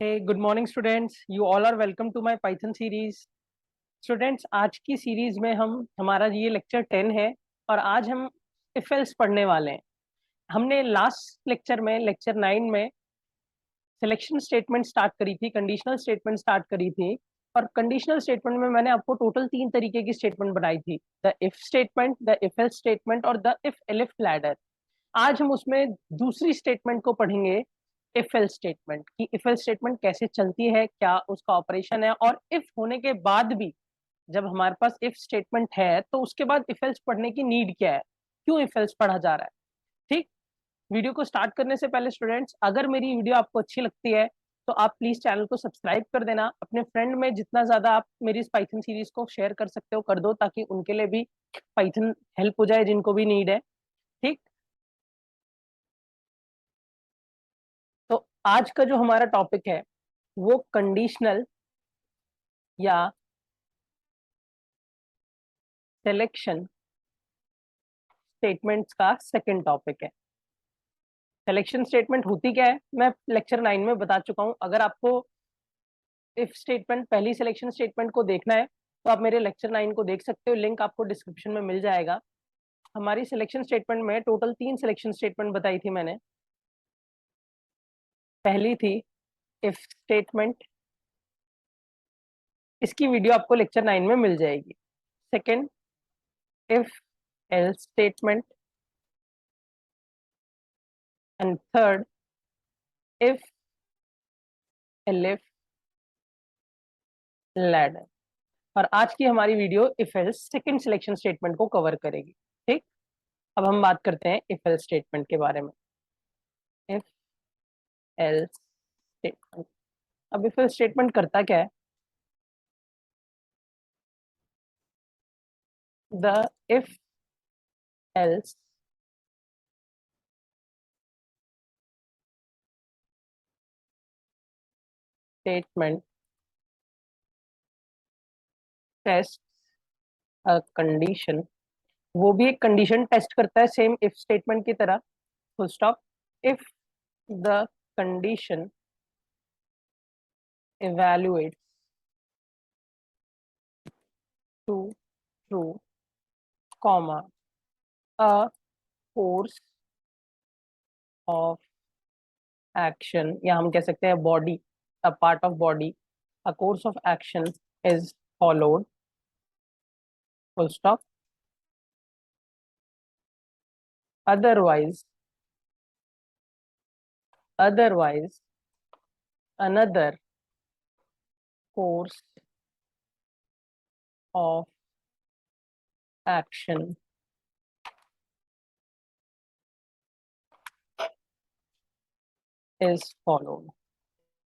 Hey, good morning students. You all are welcome to my Python series. Students, आज की series में हमारा ये लेक्चर 10 है और आज हम इफ एल्स पढ़ने वाले हैं। हमने लास्ट लेक्चर में लेक्चर 9 में सिलेक्शन स्टेटमेंट स्टार्ट करी थी, कंडीशनल स्टेटमेंट स्टार्ट करी थी और कंडीशनल स्टेटमेंट में मैंने आपको टोटल 3 तरीके की स्टेटमेंट बनाई थी, the if statement, the if else statement और द इफ एलिफ लैडर। आज हम उसमें दूसरी स्टेटमेंट को पढ़ेंगे, इफ एल्स स्टेटमेंट की इफ एल्स स्टेटमेंट कैसे चलती है, क्या उसका ऑपरेशन है और इफ होने के बाद भी जब हमारे पास इफ स्टेटमेंट है तो उसके बाद इफ एल्स पढ़ने की नीड क्या है, क्यों इफ एल्स पढ़ा जा रहा है। ठीक, वीडियो को स्टार्ट करने से पहले स्टूडेंट्स, अगर मेरी वीडियो आपको अच्छी लगती है तो आप प्लीज चैनल को सब्सक्राइब कर देना। अपने फ्रेंड में जितना ज्यादा आप मेरी इस पाइथन सीरीज को शेयर कर सकते हो कर दो, ताकि उनके लिए भी पाइथन हेल्प हो जाए जिनको भी नीड है। ठीक, तो आज का जो हमारा टॉपिक है वो कंडीशनल या सिलेक्शन स्टेटमेंट्स का सेकंड टॉपिक है। सिलेक्शन स्टेटमेंट होती क्या है मैं लेक्चर 9 में बता चुका हूं। अगर आपको इफ स्टेटमेंट, पहली सिलेक्शन स्टेटमेंट को देखना है तो आप मेरे लेक्चर 9 को देख सकते हो, लिंक आपको डिस्क्रिप्शन में मिल जाएगा। हमारी सिलेक्शन स्टेटमेंट में टोटल 3 सिलेक्शन स्टेटमेंट बताई थी मैंने। पहली थी इफ स्टेटमेंट, इसकी वीडियो आपको लेक्चर 9 में मिल जाएगी। Second, if else statement and third, if elif ladder. और आज की हमारी video if else second selection statement को कवर करेगी। ठीक, अब हम बात करते हैं इफ एल्स स्टेटमेंट के बारे में। इफ एल्स स्टेटमेंट, अब इफ एल्स स्टेटमेंट करता क्या है? The if else statement test a condition, वो भी एक कंडीशन टेस्ट करता है सेम इफ स्टेटमेंट की तरह। Full stop. If the condition evaluates to true, comma, a course of action, या हम कह सकते हैं body, a part of body, a course of action is followed, full stop. Otherwise another course of action is followed।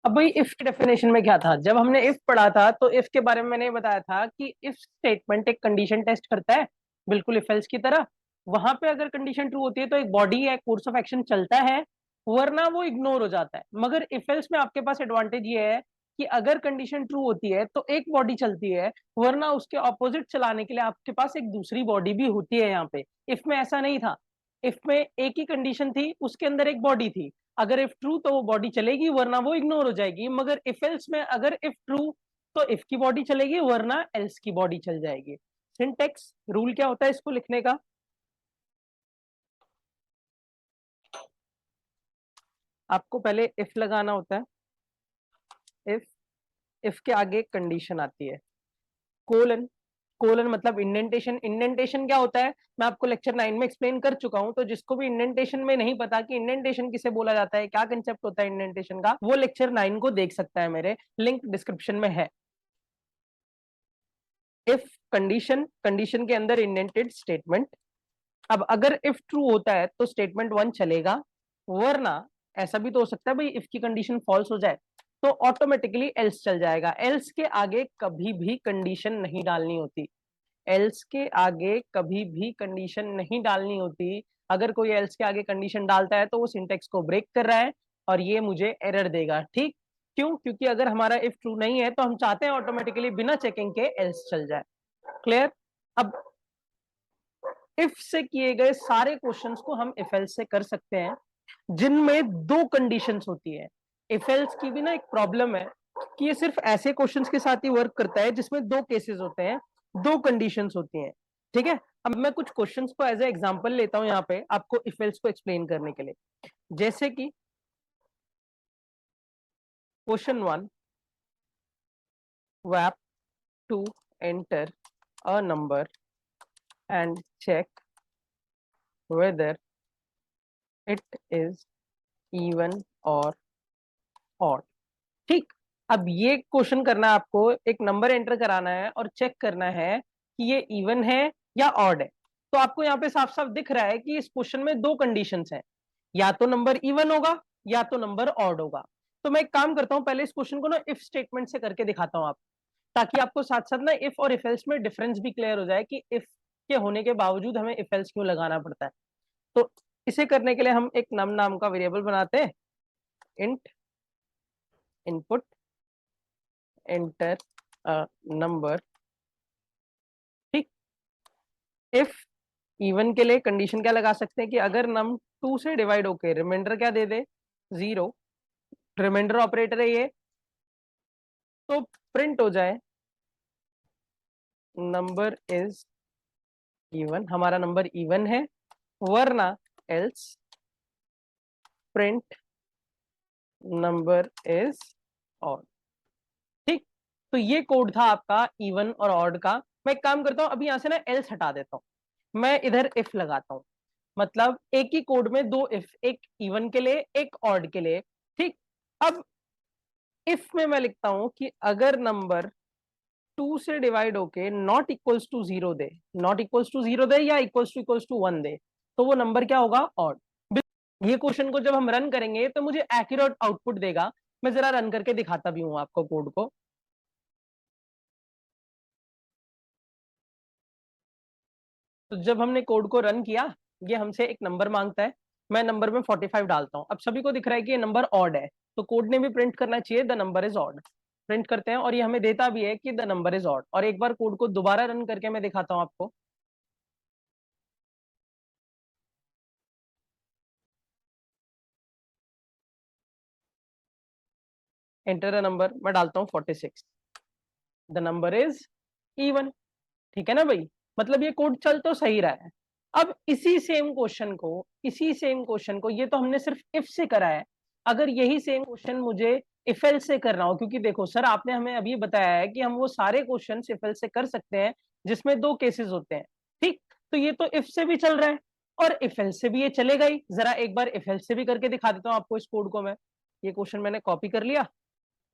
अब भाई if की definition में क्या था? जब हमने इफ पढ़ा था तो इफ के बारे में मैंने बताया था कि इफ स्टेटमेंट एक कंडीशन टेस्ट करता है, बिल्कुल इफ एल्स की तरह। वहां पे अगर कंडीशन ट्रू होती है तो एक बॉडी या कोर्स ऑफ एक्शन चलता है, वरना वो इग्नोर हो जाता है। मगर इफ एल्स में आपके पास एडवांटेज ये है कि अगर कंडीशन ट्रू होती है तो एक बॉडी चलती है, वरना उसके ऑपोजिट चलाने के लिए आपके पास एक दूसरी बॉडी भी होती है। यहाँ पे इफ में ऐसा नहीं था। इफ में एक ही कंडीशन थी, उसके अंदर एक बॉडी थी। अगर इफ ट्रू तो वो बॉडी चलेगी, वरना वो इग्नोर हो जाएगी। मगर इफ एल्स में अगर इफ ट्रू तो इफ की बॉडी चलेगी, वरना एल्स की बॉडी चल जाएगी। सिंटेक्स रूल क्या होता है इसको लिखने का? आपको पहले इफ लगाना होता है। इफ, इफ के आगे कंडीशन आती है, कोलन। कोलन मतलब इंडेंटेशन। इंडेंटेशन क्या होता है मैं आपको लेक्चर 9 में एक्सप्लेन कर चुका हूं। तो जिसको भी इंडेंटेशन में नहीं पता कि इंडेंटेशन किसे बोला जाता है, क्या कंसेप्ट होता है इंडेंटेशन का, वो लेक्चर 9 को देख सकता है, मेरे लिंक डिस्क्रिप्शन में है। इफ कंडीशन, कंडीशन के अंदर इंडेंटेड स्टेटमेंट। अब अगर इफ ट्रू होता है तो स्टेटमेंट 1 चलेगा, वरना ऐसा भी तो हो सकता है भाई इफ की कंडीशन फॉल्स हो जाए तो ऑटोमेटिकली एल्स चल जाएगा। एल्स के आगे कभी भी कंडीशन नहीं डालनी होती। एल्स के आगे कभी भी कंडीशन नहीं डालनी होती। अगर कोई एल्स के आगे कंडीशन डालता है तो वो सिंटेक्स को ब्रेक कर रहा है और ये मुझे एरर देगा। ठीक, क्यों? क्योंकि अगर हमारा इफ ट्रू नहीं है तो हम चाहते हैं ऑटोमेटिकली बिना चेकिंग के एल्स चल जाए। क्लियर? अब इफ से किए गए सारे क्वेश्चंस को हम इफ एल्स से कर सकते हैं जिनमें दो कंडीशंस होती है। इफ एल्स की भी ना एक प्रॉब्लम है कि ये सिर्फ ऐसे क्वेश्चंस के साथ ही वर्क करता है जिसमें दो केसेस होते हैं, दो कंडीशंस होती हैं। ठीक है, अब मैं कुछ क्वेश्चंस को एज ए एग्जांपल लेता हूं यहाँ पे आपको इफ एल्स को एक्सप्लेन करने के लिए। जैसे कि question 1, WAP to enter a number and check whether it is even or odd। ठीक, अब ये क्वेश्चन करना है आपको, एक नंबर एंटर कराना है और चेक करना है कि ये इवन है या ऑड है। तो आपको यहाँ पे साफ साफ दिख रहा है कि इस क्वेश्चन में दो कंडीशंस हैं, या तो नंबर इवन होगा या तो नंबर ऑड होगा। तो मैं एक काम करता हूँ, पहले इस क्वेश्चन को ना इफ स्टेटमेंट से करके दिखाता हूँ आप, ताकि आपको साथ साथ ना इफ और इफ एल्स में डिफरेंस भी क्लियर हो जाए कि इफ के होने के बावजूद हमें इफ एल्स क्यों लगाना पड़ता है। तो इसे करने के लिए हम एक नम नाम का वेरिएबल बनाते हैं, इंट इनपुट एंटर नंबर। ठीक, इफ इवन के लिए कंडीशन क्या लगा सकते हैं कि अगर नम 2 से डिवाइड होके रिमाइंडर क्या दे दे, 0, रिमाइंडर ऑपरेटर है ये, तो प्रिंट हो जाए नंबर इज इवन, हमारा नंबर इवन है, वरना else print number is odd. ठीक, तो ये कोड था आपका इवन और ऑड का। मैं एक काम करता हूं, अभी यहां से ना एल्स हटा देता हूं, मैं इधर इफ लगाता हूं। मतलब एक ही कोड में दो इफ, एक इवन के लिए एक ऑड के लिए। ठीक, अब इफ में मैं लिखता हूं कि अगर नंबर 2 से डिवाइड होके नॉट इक्वल्स टू 0 दे, नॉट इक्वल्स टू 0 दे या इक्वल्स टू 1 दे, तो वो नंबर क्या होगा, ऑड। ये क्वेश्चन को जब हम रन करेंगे तो मुझे एक्यूरेट आउटपुट देगा। मैं जरा रन करके दिखाता भी हूं आपको कोड को। तो जब हमने कोड को रन किया, ये हमसे एक नंबर मांगता है, मैं नंबर में 45 डालता हूं। अब सभी को दिख रहा है कि ये नंबर ऑड है, तो कोड ने भी प्रिंट करना चाहिए the number is odd. Print करते हैं और ये हमें देता भी है कि द नंबर इज ऑड। और एक बार कोड को दोबारा रन करके मैं दिखाता हूं आपको। एंटर अ नंबर, मैं डालता हूं 46, द नंबर इज इवन। ठीक है ना भाई, मतलब ये कोड चल तो सही रहा है। अब इसी सेम क्वेश्चन को ये तो हमने सिर्फ इफ से करा है, अगर यही सेम क्वेश्चन मुझे इफ एल्स से करना हो, क्योंकि देखो सर आपने हमें अभी बताया है कि हम वो सारे क्वेश्चन इफ एल्स से कर सकते हैं जिसमें दो केसेस होते हैं। ठीक, तो ये तो इफ से भी चल रहा है और इफ एल्स से भी ये चलेगा ही। जरा एक बार इफ एल्स से भी करके दिखा देता हूँ आपको इस कोड को। मैं ये क्वेश्चन मैंने कॉपी कर लिया,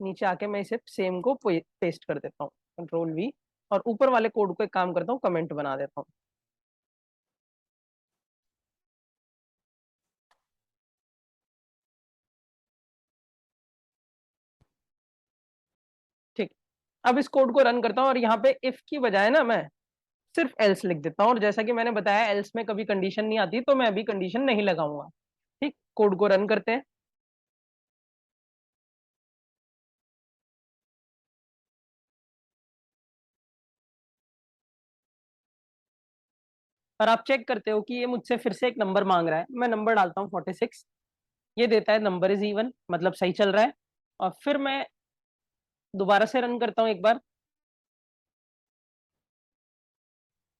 नीचे आके मैं इसे सेम को पेस्ट कर देता हूँ, कंट्रोल वी, और ऊपर वाले कोड को एक काम करता हूँ, कमेंट बना देता हूँ। ठीक, अब इस कोड को रन करता हूँ और यहाँ पे इफ की बजाय ना मैं सिर्फ एल्स लिख देता हूँ। और जैसा कि मैंने बताया एल्स में कभी कंडीशन नहीं आती, तो मैं अभी कंडीशन नहीं लगाऊंगा। ठीक, कोड को रन करते हैं। और आप चेक करते हो कि ये मुझसे फिर से एक नंबर मांग रहा है। मैं नंबर डालता हूँ 46, ये देता है नंबर इज इवन, मतलब सही चल रहा है। और फिर मैं दोबारा से रन करता हूँ एक बार,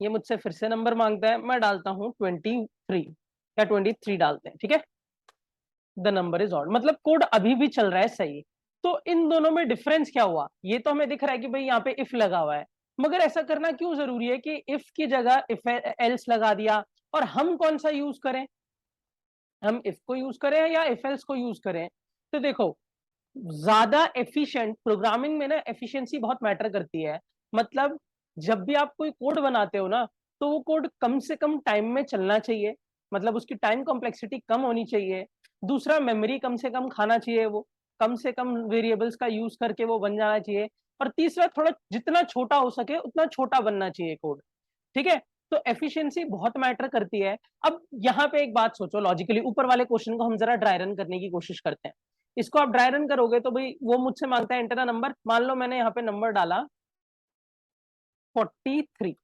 ये मुझसे फिर से नंबर मांगता है, मैं डालता हूँ 23 या 23 डालते हैं। ठीक है, द नंबर इज ऑड, मतलब कोड अभी भी चल रहा है सही। तो इन दोनों में डिफरेंस क्या हुआ, ये तो हमें दिख रहा है कि भाई यहाँ पे इफ लगा हुआ है, मगर ऐसा करना क्यों जरूरी है कि इफ की जगह इफ एल्स लगा दिया। और हम कौन सा यूज करें, हम इफ को यूज करें या इफ एल्स को यूज करें। तो देखो, ज्यादा एफिशिएंट प्रोग्रामिंग में ना एफिशिएंसी बहुत मैटर करती है। मतलब जब भी आप कोई कोड बनाते हो ना, तो वो कोड कम से कम टाइम में चलना चाहिए, मतलब उसकी टाइम कॉम्प्लेक्सिटी कम होनी चाहिए। दूसरा, मेमोरी कम से कम खाना चाहिए, वो कम से कम वेरिएबल्स का यूज करके वो बन जाना चाहिए। और तीसरा, थोड़ा जितना छोटा हो सके उतना छोटा बनना चाहिए कोड। ठीक है, तो एफिशिएंसी बहुत मैटर करती है। अब यहाँ पे एक बात सोचो लॉजिकली, ऊपर वाले क्वेश्चन को हम जरा ड्राई रन करने की कोशिश करते हैं। इसको आप ड्राई रन करोगे तो भाई वो मुझसे मांगता है एंटर अ नंबर। मान लो मैंने यहाँ पे नंबर डाला 43,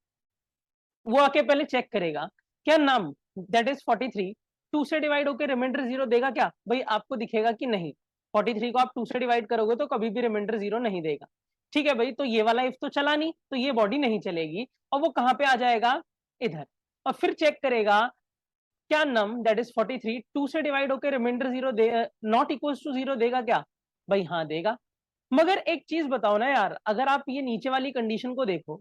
वो आके पहले चेक करेगा क्या नाम दैट इज 43 2 से डिवाइड होकर रिमाइंडर 0 देगा क्या, भाई आपको दिखेगा कि नहीं। 43 को आप 2 से डिवाइड करोगे तो कभी भी रिमाइंडर 0 नहीं देगा। ठीक है भाई, तो ये वाला इफ तो चला नहीं, तो ये बॉडी नहीं चलेगी, और वो कहां पे आ जाएगा, इधर। और फिर चेक करेगा क्या नम दैट इज 43 2 से डिवाइड होकर रिमाइंडर 0 दे, नॉट इक्वल्स टू 0 देगा क्या, भाई हाँ देगा। मगर एक चीज बताओ ना यार, अगर आप ये नीचे वाली कंडीशन को देखो,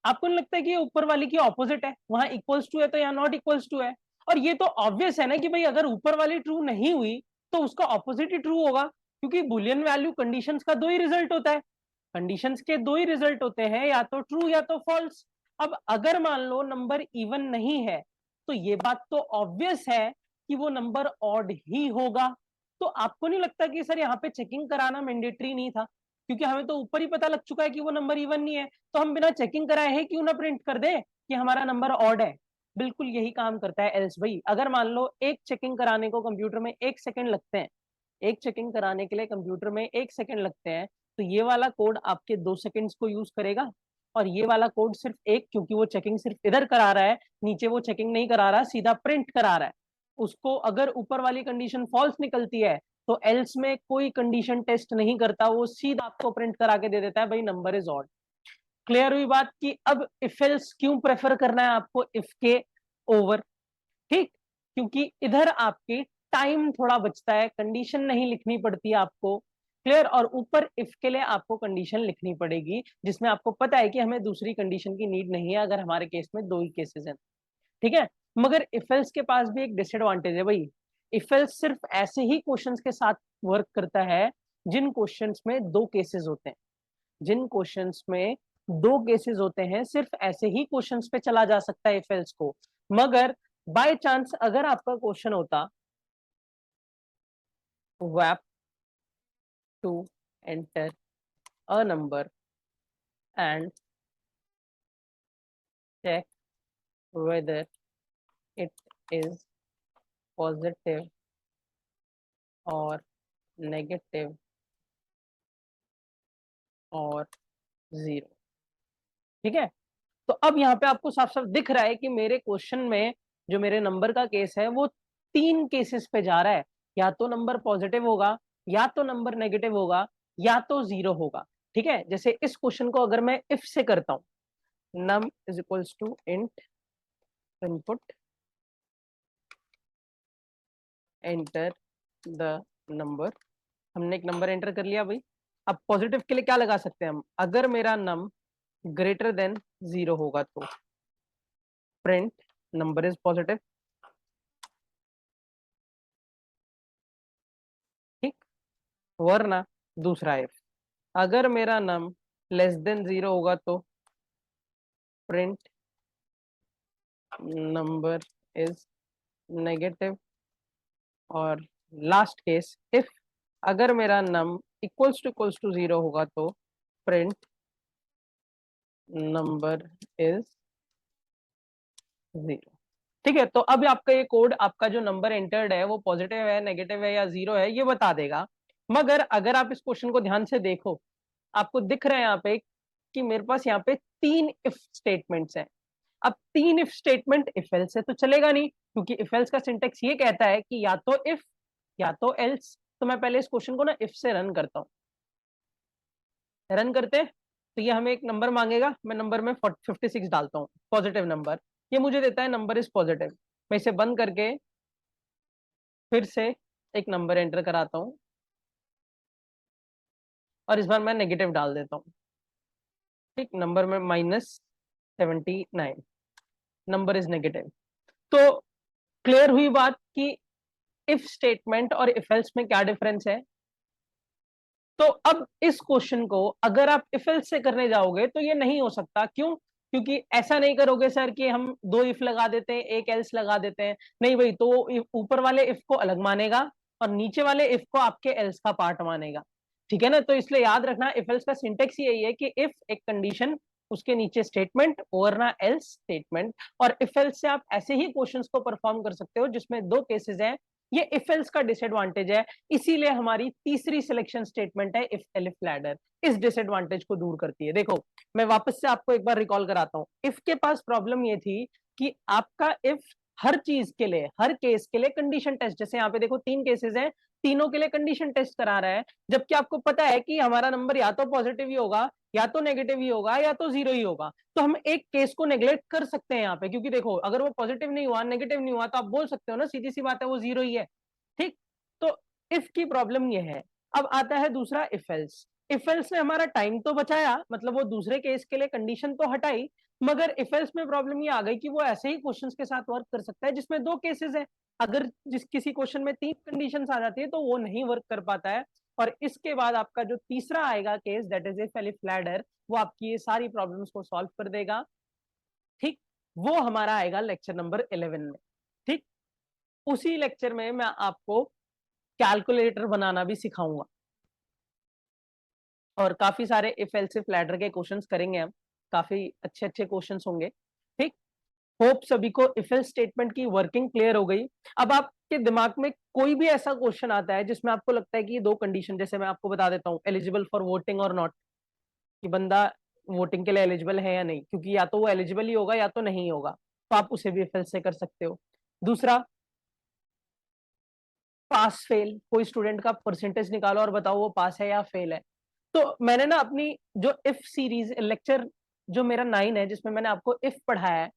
आपको नहीं लगता है कि ये ऊपर वाली की ऑपोजिट है, वहां इक्वल्स टू है तो यहाँ नॉट इक्वल्स टू है। और ये तो ऑब्वियस है ना कि भाई अगर ऊपर वाली ट्रू नहीं हुई तो उसका ऑपोजिट ही ट्रू होगा, क्योंकि बुलियन वैल्यू कंडीशंस का दो ही रिजल्ट होता है, कंडीशंस के दो ही रिजल्ट होते हैं, या तो ट्रू या तो फॉल्स। अब अगर मान लो नंबर इवन नहीं है तो ये बात तो ऑब्वियस है कि वो नंबर ऑड ही होगा। तो आपको नहीं लगता कि सर यहाँ पे चेकिंग कराना मैंडेटरी नहीं था, क्योंकि हमें तो ऊपर ही पता लग चुका है कि वो नंबर इवन नहीं है, तो हम बिना चेकिंग कराए है क्यों ना प्रिंट कर दे कि हमारा नंबर ऑड है। बिल्कुल यही काम करता है एल्स भाई। अगर मान लो एक चेकिंग कराने को कंप्यूटर में 1 सेकंड लगते हैं, एक चेकिंग कराने के लिए कंप्यूटर में 1 सेकंड लगते हैं, तो ये वाला कोड आपके 2 सेकंड्स को यूज करेगा, और ये वाला कोड सिर्फ एक, क्योंकि वो चेकिंग सिर्फ इधर करा रहा है, नीचे वो चेकिंग नहीं करा रहा, सीधा प्रिंट करा रहा है उसको। अगर ऊपर वाली कंडीशन फॉल्स निकलती है तो एल्स में कोई कंडीशन टेस्ट नहीं करता, वो सीधा आपको प्रिंट करा के दे देता है भाई नंबर इज ऑड। क्लियर हुई बात कि अब इफ एल्स क्यों प्रेफर करना है आपको इफ के ओवर, ठीक, क्योंकि इधर आपकी टाइम थोड़ा बचता है, कंडीशन नहीं लिखनी पड़ती है आपको। क्लियर। और ऊपर इफ के लिए आपको कंडीशन लिखनी पड़ेगी, जिसमें आपको पता है कि हमें दूसरी कंडीशन की नीड नहीं है अगर हमारे केस में दो ही केसेस हैं, ठीक है। मगर इफ एल्स के पास भी एक डिसएडवांटेज है भाई, इफ एल्स सिर्फ ऐसे ही क्वेश्चंस के साथ वर्क करता है जिन क्वेश्चंस में दो केसेस होते हैं, जिन क्वेश्चंस में दो केसेस होते हैं सिर्फ ऐसे ही क्वेश्चंस पे चला जा सकता है इफ एल्स को। मगर बाय चांस अगर आपका क्वेश्चन होता वैप to enter a number and check whether it is positive और नेगेटिव और 0, ठीक है। तो अब यहाँ पे आपको साफ साफ दिख रहा है कि मेरे क्वेश्चन में जो मेरे नंबर का केस है वो 3 केसेस पे जा रहा है, या तो नंबर पॉजिटिव होगा, या तो नंबर नेगेटिव होगा, या तो 0 होगा, ठीक है। जैसे इस क्वेश्चन को अगर मैं इफ से करता हूं, num is equals to int input enter the number, हमने एक नंबर एंटर कर लिया भाई। अब पॉजिटिव के लिए क्या लगा सकते हैं हम, अगर मेरा नम ग्रेटर देन 0 होगा तो प्रिंट नंबर इज पॉजिटिव, ठीक। वरना दूसरा इफ, अगर मेरा नम लेस देन 0 होगा तो प्रिंट नंबर इज नेगेटिव, और लास्ट केस इफ अगर मेरा नम इक्वल्स टू 0 होगा तो प्रिंट नंबर इज 0, ठीक है। तो अब आपका ये कोड, आपका जो नंबर एंटर्ड है वो पॉजिटिव है, नेगेटिव है या 0 है, ये बता देगा। मगर अगर आप इस क्वेश्चन को ध्यान से देखो, आपको दिख रहा है यहाँ पे कि मेरे पास यहाँ पे 3 इफ स्टेटमेंट्स हैं। अब 3 इफ स्टेटमेंट इफ एल्स से तो चलेगा नहीं, क्योंकि इफ एल्स का सिंटेक्स ये कहता है कि या तो इफ या तो एल्स। तो मैं पहले इस क्वेश्चन को ना इफ से रन करता हूँ, रन करते हैं तो ये हमें एक नंबर मांगेगा, मैं नंबर में 56 डालता हूँ, पॉजिटिव नंबर, ये मुझे देता है नंबर इज पॉजिटिव। मैं इसे बंद करके फिर से एक नंबर एंटर कराता हूँ, और इस बार मैं नेगेटिव डाल देता हूँ, ठीक। नंबर में -79, नंबर इज नेगेटिव। तो क्लियर हुई बात कि इफ स्टेटमेंट और इफ एल्स में क्या डिफरेंस है। तो अब इस क्वेश्चन को अगर आप इफ एल्स से करने जाओगे तो ये नहीं हो सकता, क्यों, क्योंकि ऐसा नहीं करोगे सर कि हम 2 इफ लगा देते हैं एक एल्स लगा देते हैं, नहीं भाई, तो ऊपर वाले इफ को अलग मानेगा और नीचे वाले इफ को आपके एल्स का पार्ट मानेगा, ठीक है ना। तो इसलिए याद रखना इफ एल्स का सिंटेक्स यही है कि इफ एक कंडीशन, उसके नीचे स्टेटमेंट, वरना एल्स स्टेटमेंट। और इफ एल्स से आप ऐसे ही क्वेश्चंस को परफॉर्म कर सकते हो जिसमें 2 केसेस हैं, ये इफ एल्स का डिसएडवांटेज है। इसीलिए हमारी तीसरी सिलेक्शन स्टेटमेंट है इफ एलिफ लैडर, इस डिसएडवांटेज को दूर करती है। देखो मैं वापस से आपको एक बार रिकॉल कराता हूं, इफ के पास प्रॉब्लम ये थी कि आपका इफ हर चीज के लिए, हर केस के लिए कंडीशन टेस्ट, जैसे यहाँ पे देखो 3 केसेस हैं, तीनों के लिए कंडीशन टेस्ट करा रहा है, जबकि आपको पता है कि हमारा नंबर या तो पॉजिटिव ही होगा, या तो नेगेटिव ही होगा, या तो जीरो ही होगा। तो हम एक केस को नेग्लेक्ट कर सकते हैं यहाँ पे, क्योंकि देखो अगर वो पॉजिटिव नहीं हुआ, नेगेटिव नहीं हुआ, तो आप बोल सकते हो ना, सीधी सी बात है वो जीरो ही है। ठीक, तो इफ की प्रॉब्लम ये है। अब आता है दूसरा इफ एल्स। इफ एल्स ने हमारा टाइम तो बचाया, मतलब वो दूसरे केस के लिए कंडीशन तो हटाई, मगर इफ एल्स में प्रॉब्लम ये आ गई कि वो ऐसे ही क्वेश्चंस के साथ वर्क कर सकता है जिसमें दो केसेस है। अगर किसी क्वेश्चन में तीन कंडीशंस आ जाती है तो वो नहीं वर्क कर पाता है। और इसके बाद आपका जो तीसरा आएगा case, that is if elif ladder, वो आपकी ये सारी प्रॉब्लम्स को सॉल्व कर देगा। ठीक, वो हमारा आएगा लेक्चर नंबर 11 में। ठीक, उसी लेक्चर में मैं आपको कैलकुलेटर बनाना भी सिखाऊंगा, और काफी सारे इफ एल्स इफ लैडर के क्वेश्चंस करेंगे हम, काफी अच्छे अच्छे क्वेश्चंस होंगे। ठीक, होप सभी को इफ एल्स स्टेटमेंट की वर्किंग क्लियर हो गई। अब आपके दिमाग में कोई भी ऐसा क्वेश्चन आता है जिसमें आपको लगता है कि ये दो कंडीशन, जैसे मैं आपको बता देता हूँ, एलिजिबल फॉर वोटिंग और नॉट, कि बंदा वोटिंग के लिए एलिजिबल है या नहीं, क्योंकि या तो वो एलिजिबल ही होगा या तो नहीं होगा, तो आप उसे भी इफ एल्स से कर सकते हो। दूसरा, पास फेल, कोई स्टूडेंट का परसेंटेज निकालो और बताओ वो पास है या फेल है। तो मैंने ना अपनी जो इफ सीरीज लेक्चर जो मेरा 9 है, जिसमें मैंने आपको इफ पढ़ाया है,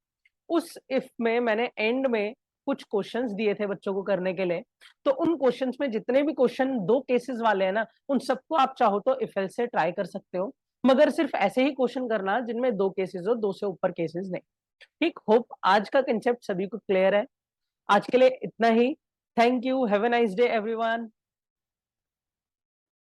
उस इफ में मैंने एंड में कुछ क्वेश्चंस दिए थे बच्चों को करने के लिए। तो उन क्वेश्चंस में जितने भी क्वेश्चन दो केसेस वाले हैं ना, उन सबको आप चाहो तो इफ एल्स से ट्राई कर सकते हो, मगर सिर्फ ऐसे ही क्वेश्चन करना जिनमें दो केसेस हो, दो से ऊपर केसेस नहीं। ठीक, होप आज का कंसेप्ट सभी को क्लियर है। आज के लिए इतना ही। Thank you, have a nice day everyone.